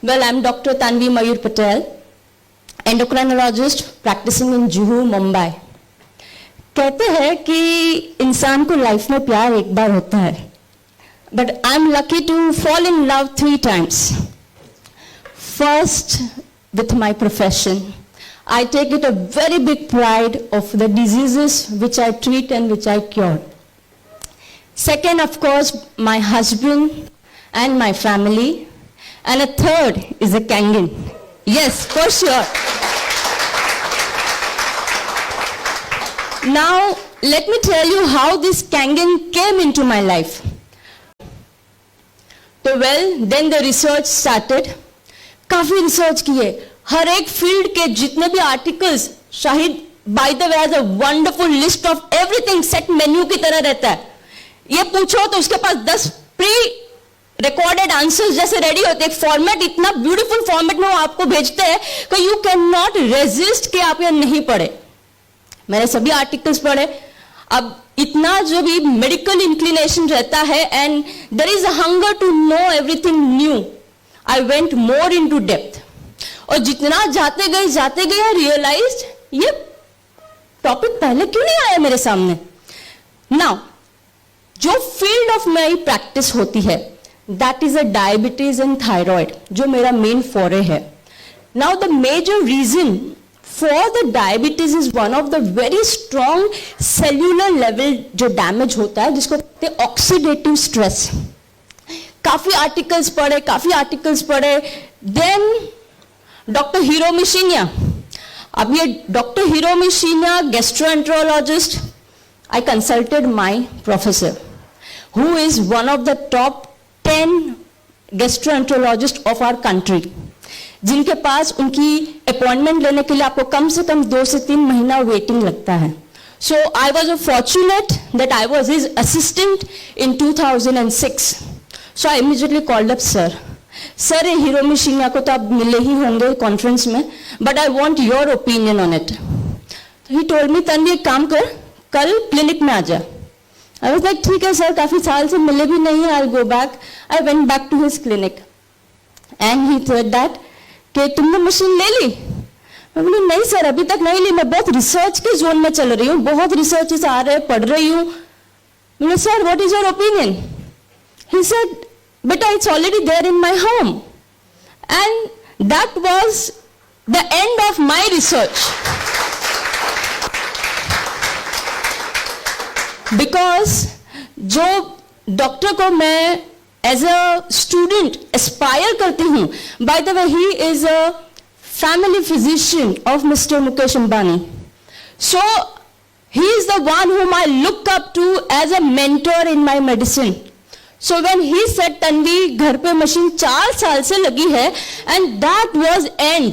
Well, I'm Dr. Tanvi Mayur Patel, endocrinologist practicing in Juhu, Mumbai. कहते हैं कि इंसान को लाइफ में प्यार एक बार होता है, but I'm lucky to fall in love 3 times. First, with my profession. I take it a very big pride of the diseases which I treat and which I cure. Second, of course, my husband and my family. And a third is a Kangen. Yes, for sure. Now, let me tell you how this Kangen came into my life. So, well, then the research started. काफी research किए, हर एक field के जितने भी articles, Shahid by the way has a wonderful list of everything, set menu की तरह रहता है. ये पूछो तो उसके पास 10 प्री रिकॉर्डेड आंसर्स जैसे रेडी होते हैं. फॉर्मेट इतना ब्यूटीफुल फॉर्मेट में वो आपको भेजते हैं कि यू कैन नॉट रेजिस्ट कि आप ये नहीं पढ़े. मैंने सभी आर्टिकल्स पढ़े. अब इतना जो भी मेडिकल इंक्लिनेशन रहता है and there is a hunger to know everything new. I went more into depth और जितना जाते गए आई रियलाइज्ड ये टॉपिक पहले क्यों नहीं आया मेरे सामने. नाउ जो फील्ड ऑफ मेरी प्रैक्टिस होती है that is a diabetes and thyroid, जो मेरा मेन फोरे है. Now the major reason for the diabetes is one of the very strong cellular level जो डैमेज होता है, जिसको कहते हैं ऑक्सीडेटिव स्ट्रेस. काफी आर्टिकल्स पढ़े. Then doctor Hiromi Shinya. अब ये doctor Hiromi Shinya gastroenterologist, I consulted my professor who is one of the top 10 gastroenterologist of our country, जिनके पास उनकी अपॉइंटमेंट लेने के लिए आपको कम से कम 2 से 3 महीना वेटिंग लगता है. So I was fortunate that I was his assistant in 2006. So I immediately called up sir. Sir, Hiromi Shinya को तो आप मिले ही होंगे कॉन्फ्रेंस में, but I want your opinion on it. So he told me, Tanvi एक काम कर, कल क्लिनिक में आ जा. I was like, ठीक है सर, काफी साल से मिले भी नहीं है, I'll go back. I went back to his clinic. And he said that, कि तुमने मशीन ले ली? मैं बोली नहीं सर, अभी तक नहीं ली, मैं बहुत रिसर्च के जोन में चल रही हूँ, बहुत रिसर्चेस आ रहे हैं, पढ़ रही हूँ. मैंने sir, what is your opinion? He said, "Beta, it's already there in my home." And that was the end of my research. Because जो डॉक्टर को मैं as a student aspire करती हूँ, by the way, he is a family physician of Mr. Mukesh Ambani. So, he is the one whom I look up to as a mentor in my medicine. So when he said, Tanvi, घर पे machine 4 साल से लगी है, and that was end.